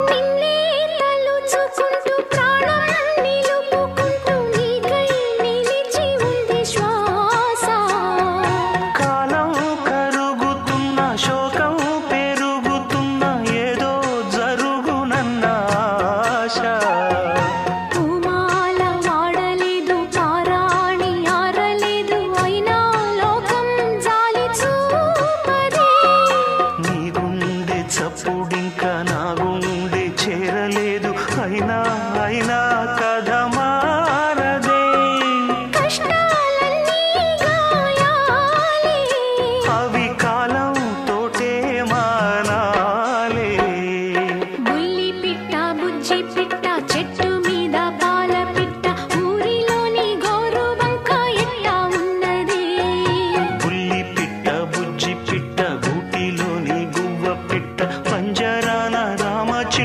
నిన్నే తలుచుకుంటూ ప్రాణం నిలుపుకుంటూ నీకై నిలిచి ఉంది శ్వాస. కాలం కరుగుతున్న శోకం పెరుగుతున్న ఏదో జరుగునన్న ఆశ. పూమాల వాడలేదు పారాణి ఆరలేదు అయినా లోకం జాలి చూపదే. నీ గుండె చప్పుడింకా నా గుండె చేరలేదు అయినా